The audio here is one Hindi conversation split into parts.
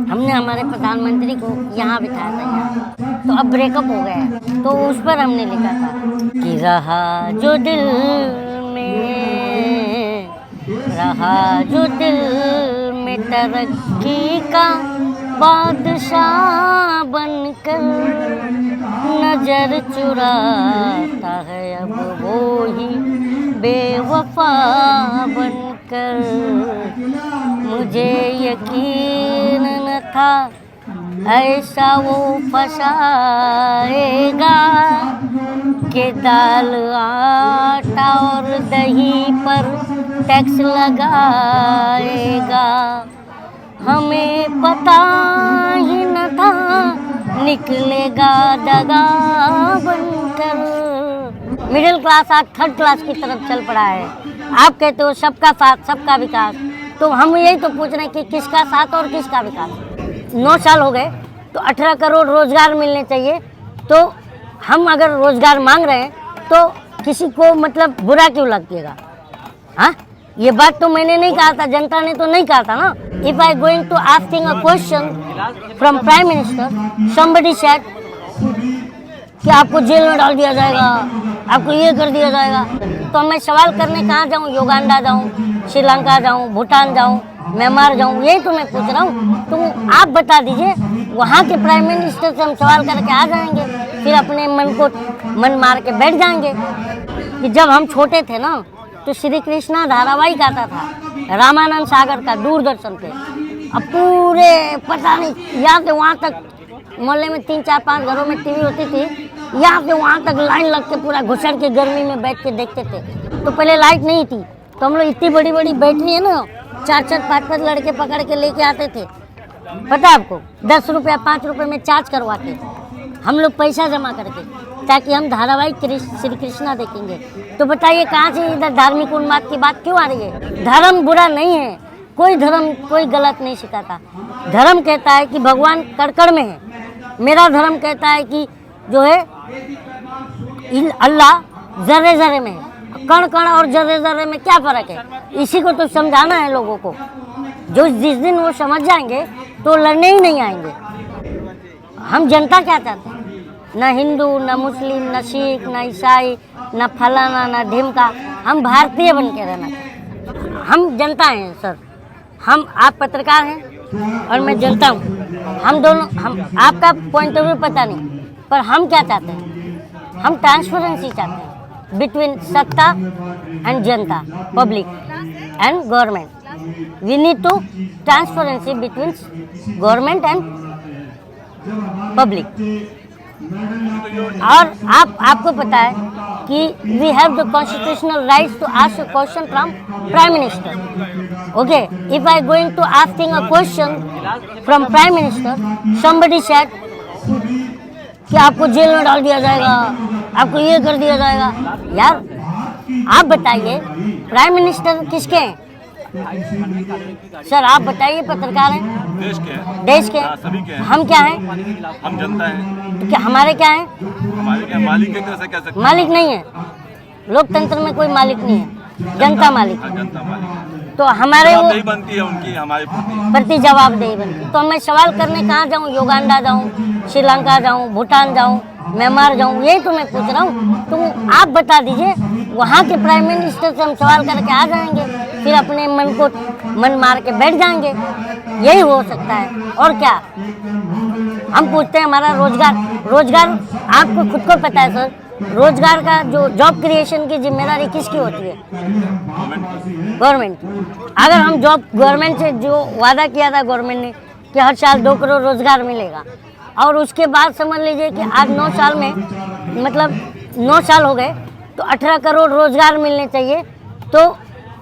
हमने हमारे प्रधानमंत्री को यहाँ बिठाया था यहाँ, तो अब ब्रेकअप हो गया है, तो उस पर हमने लिखा था कि रहा जो दिल में, रहा जो दिल में तरक्की का बादशाह बनकर, नजर चुराता है अब वो ही बेवफा बनकर। मुझे यकीन न था ऐसा वो फसाएगा कि दाल आटा और दही पर टैक्स लगाएगा। हमें पता ही न था निकलेगा दगा बनकर। मिडिल क्लास आज थर्ड क्लास की तरफ चल पड़ा है। आप कहते हो सबका साथ सबका विकास, तो हम यही तो पूछ रहे हैं कि किसका साथ और किसका विकास। 9 साल हो गए तो 18 करोड़ रोजगार मिलने चाहिए, तो हम अगर रोजगार मांग रहे हैं तो किसी को मतलब बुरा क्यों लगेगा? हाँ, ये बात तो मैंने नहीं कहा था, जनता ने तो नहीं कहा था ना। If I going to asking a question from prime minister, somebody said कि आपको जेल में डाल दिया जाएगा, आपको ये कर दिया जाएगा, तो मैं सवाल करने कहाँ जाऊँ? युगांडा जाऊँ, श्रीलंका जाऊँ, भूटान जाऊँ, म्यांमार जाऊँ? यही तो मैं पूछ रहा हूँ। तो आप बता दीजिए, वहाँ के प्राइम मिनिस्टर से हम सवाल करके आ जाएंगे, फिर अपने मन को मन मार के बैठ जाएंगे। कि जब हम छोटे थे ना, तो श्री कृष्णा धारावाहिक आता था रामानंद सागर का दूरदर्शन पे। अब पूरे पता नहीं यहाँ से वहाँ तक मोहल्ले में 3, 4, 5 घरों में टीवी होती थी, यहाँ से वहाँ तक लाइन लग के पूरा घुसड़ के गर्मी में बैठ के देखते थे। तो पहले लाइट नहीं थी, तो हम लोग इतनी बड़ी बड़ी बैटरी है ना, 4-4, 5-5 लड़के पकड़ के लेके आते थे। पता है आपको, 10 रुपया 5 रुपये में चार्ज करवाते हम लोग पैसा जमा करके, ताकि हम धारावाहिक श्री कृष्णा देखेंगे। तो बताइए कहाँ से इधर धार्मिक उन्माद की बात क्यों आ रही है? धर्म बुरा नहीं है, कोई धर्म कोई गलत नहीं सिखाता। धर्म कहता है कि भगवान कड़ में है, मेरा धर्म कहता है कि जो है अल्लाह जर्रे जर्रे में है। कण कण और जर्रे जर्रे में क्या फ़र्क है? इसी को तो समझाना है लोगों को। जो जिस दिन वो समझ जाएंगे तो लड़ने ही नहीं आएंगे। हम जनता क्या चाहते हैं? न हिंदू, न मुस्लिम, न सिख, न ईसाई, न फलाना, न ढिमका। हम भारतीय बन के रहना चाहते हैं। हम जनता हैं सर, हम आप पत्रकार हैं और मैं जनता हूँ। हम दोनों, हम आपका पॉइंट ऑफ व्यू पता नहीं, पर हम क्या चाहते हैं? हम ट्रांसपेरेंसी चाहते हैं बिटवीन सत्ता एंड जनता, public and government. We need to transparency between government and public. और आपको पता है कि we have the constitutional rights to ask a question from prime minister. Okay, if I going to asking a question from prime minister, somebody said कि आपको जेल में डाल दिया जाएगा, आपको ये कर दिया जाएगा। यार आप बताइए, प्राइम मिनिस्टर किसके हैं? सर आप बताइए, पत्रकार हैं, देश के हैं, देश के सभी के हैं। हम क्या हैं? हम जनता हैं। तो क्या हमारे क्या हैं? हमारे क्या मालिक है, कैसे कह सकते हैं? मालिक नहीं है, लोकतंत्र में कोई मालिक नहीं है, जनता मालिक। हाँ, जनता मालिक है। तो हमारे वो जवाबदेही बनती है उनकी हमारे प्रति जवाबदेही बनती। तो मैं सवाल करने कहाँ जाऊँ? युगांडा जाऊँ, श्रीलंका जाऊँ, भूटान जाऊँ, म्यांमार जाऊँ? यही तो मैं पूछ रहा हूँ। तो आप बता दीजिए, वहाँ के प्राइम मिनिस्टर से हम सवाल करके आ जाएंगे, फिर अपने मन को मन मार के बैठ जाएंगे। यही हो सकता है और क्या? हम पूछते हैं हमारा रोजगार आपको खुद को पता है सर, रोजगार का जो जॉब क्रिएशन की जिम्मेदारी किसकी होती है? गवर्नमेंट। अगर हम जॉब गवर्नमेंट से जो वादा किया था गवर्नमेंट ने कि हर साल 2 करोड़ रोजगार मिलेगा, और उसके बाद समझ लीजिए कि आज 9 साल में, मतलब 9 साल हो गए तो 18 करोड़ रोजगार मिलने चाहिए। तो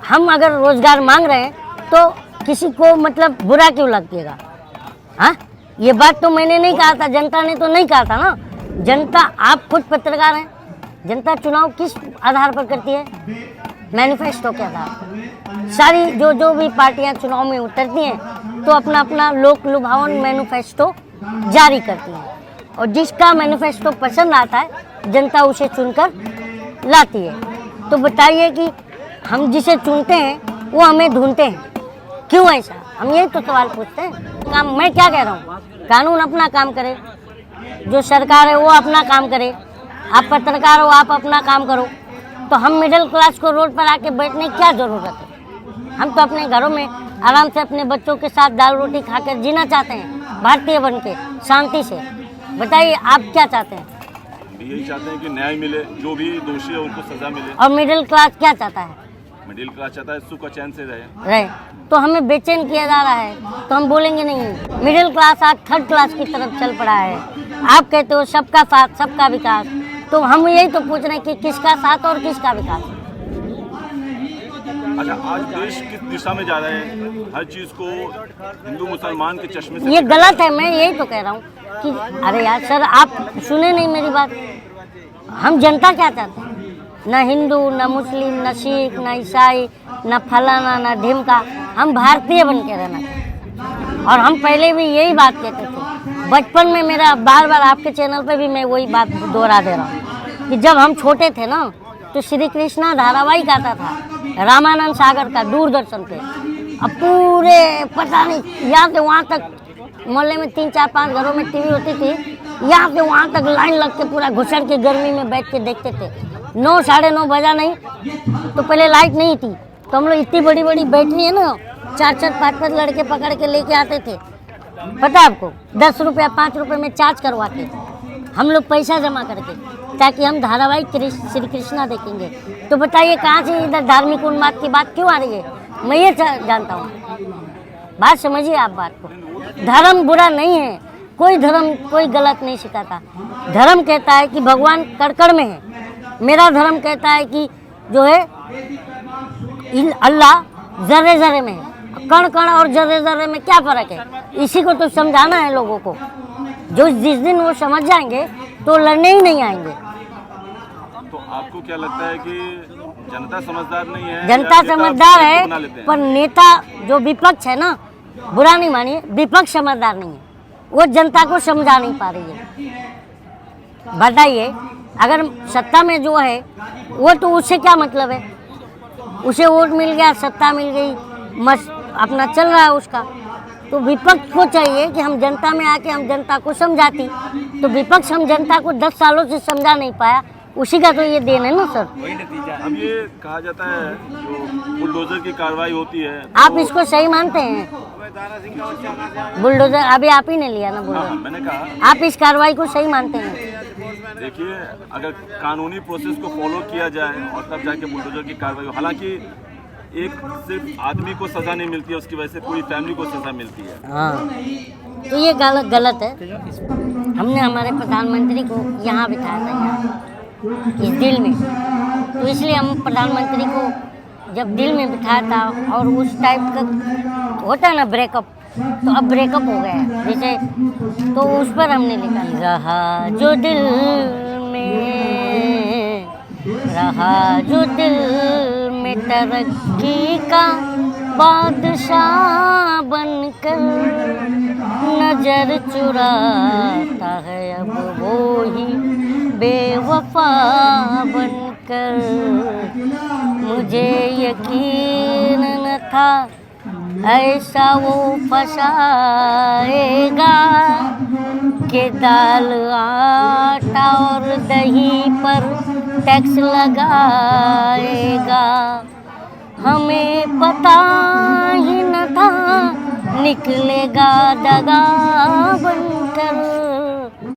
हम अगर रोजगार मांग रहे हैं तो किसी को मतलब बुरा क्यों लगेगा? हाँ, ये बात तो मैंने नहीं कहा था, जनता ने तो नहीं कहा था ना। जनता, आप खुद पत्रकार हैं, जनता चुनाव किस आधार पर करती है? मैनिफेस्टो के आधार पर। सारी जो भी पार्टियां चुनाव में उतरती हैं तो अपना अपना लोक लुभावन मैनिफेस्टो जारी करती हैं, और जिसका मैनिफेस्टो पसंद आता है जनता उसे चुनकर लाती है। तो बताइए कि हम जिसे चुनते हैं वो हमें ढूंढते हैं, क्यों ऐसा? हम यही तो सवाल पूछते हैं। काम मैं क्या कह रहा हूँ, कानून अपना काम करे, जो सरकार है वो अपना काम करे, आप पत्रकार हो आप अपना काम करो। तो हम मिडिल क्लास को रोड पर आके बैठने की क्या ज़रूरत है? हम तो अपने घरों में आराम से अपने बच्चों के साथ दाल रोटी खाकर जीना चाहते हैं, भारतीय बन के शांति से। बताइए आप क्या चाहते हैं? यही चाहते हैं कि न्याय मिले, जो भी दोषी है उनको सजा मिले। और मिडिल क्लास क्या चाहता है? मिडिल क्लास चाहता है सुख और चैन से रहे। तो हमें बेचैन किया जा रहा है, तो हम बोलेंगे नहीं। मिडिल क्लास आज थर्ड क्लास की तरफ चल पड़ा है। आप कहते हो सबका साथ सबका विकास, तो हम यही तो पूछ रहे हैं कि किसका साथ और किसका विकास। अच्छा, आज देश किस दिशा में जा रहा है? हर चीज को हिंदू मुसलमान के चश्मे से ये गलत है। मैं यही तो कह रहा हूँ कि अरे यार सर, आप सुने नहीं मेरी बात। हम जनता क्या चाहते हैं? न हिंदू, न मुस्लिम, न सिख, न ईसाई, न फलाना, न ढिमका। हम भारतीय बन के रहना चाहते। और हम पहले भी यही बात कहते थे। बचपन में मेरा बार बार आपके चैनल पे भी मैं वही बात दोहरा दे रहा हूँ कि जब हम छोटे थे ना, तो श्री कृष्णा धारावाहिक आता था रामानंद सागर का दूरदर्शन पे। अब पूरे पता नहीं यहाँ से वहाँ तक मोहल्ले में 3 4 5 घरों में टीवी होती थी, यहाँ से वहाँ तक लाइन लग के पूरा घुसड़ के गर्मी में बैठ के देखते थे। 9 साढ़े 9 बजा नहीं तो पहले लाइट नहीं थी, तो हम लोग इतनी बड़ी बड़ी बैटरी है ना, 4 4 5 5 लड़के पकड़ के लेके आते थे। पता है आपको, 10 रुपया 5 रुपये में चार्ज करवाते हम लोग पैसा जमा करके, ताकि हम धारावाहिक श्री कृष्णा देखेंगे। तो बताइए कहाँ से इधर धार्मिक उन्माद की बात क्यों आ रही है? मैं ये जानता हूँ। बात समझिए आप बात को। धर्म बुरा नहीं है, कोई धर्म कोई गलत नहीं सिखाता। धर्म कहता है कि भगवान कड़ में है, मेरा धर्म कहता है कि जो है अल्लाह जर्रे जर्रे में है। कण कण और जर्रे जर्रे में क्या फ़र्क है? इसी को तो समझाना है लोगों को। जो जिस दिन वो समझ जाएंगे तो लड़ने ही नहीं आएंगे। तो आपको क्या लगता है कि जनता समझदार नहीं है? जनता समझदार है, पर नेता जो विपक्ष है ना, बुरा नहीं मानिए, विपक्ष समझदार नहीं है। वो जनता को समझा नहीं पा रही है। बताइए, अगर सत्ता में जो है वो, तो उससे क्या मतलब है? उसे वोट मिल गया, सत्ता मिल गई, मस्त अपना चल रहा है उसका। तो विपक्ष को चाहिए कि हम जनता में आके हम जनता को समझाती। तो विपक्ष हम जनता को 10 सालों से समझा नहीं पाया, उसी का तो ये देन है ना सर। अब ये कहा जाता है जो बुलडोजर की कार्रवाई होती है, आप इसको सही मानते हैं? बुलडोजर अभी आप ही ने लिया ना बुलडोजर। मैंने कहा, आप इस कार्रवाई को सही मानते हैं? देखिए, अगर कानूनी प्रोसेस को फॉलो किया जाए और तब जाके बुलडोजर की कार्रवाई हो। हालांकि एक सिर्फ आदमी को सजा नहीं मिलती है, उसकी वजह से पूरी फैमिली को सजा मिलती है। हाँ, तो ये गलत है। हमने हमारे प्रधानमंत्री को यहाँ बिठाया था, यहाँ इस दिल में, तो इसलिए हम प्रधानमंत्री को जब दिल में बिठाया था, और उस टाइप का होता है ना ब्रेकअप, तो अब ब्रेकअप हो गया है जैसे, तो उस पर हमने लिखा रहा जो दिल में, रहा जो दिल में तरक्की का बादशाह बनकर, नजर चुराता है अब वो ही बेवफा बनकर। मुझे यकीन न था ऐसा वो फसाएगा कि दाल आटा और दही पर टैक्स लगाएगा। हमें पता ही न था निकलेगा दगा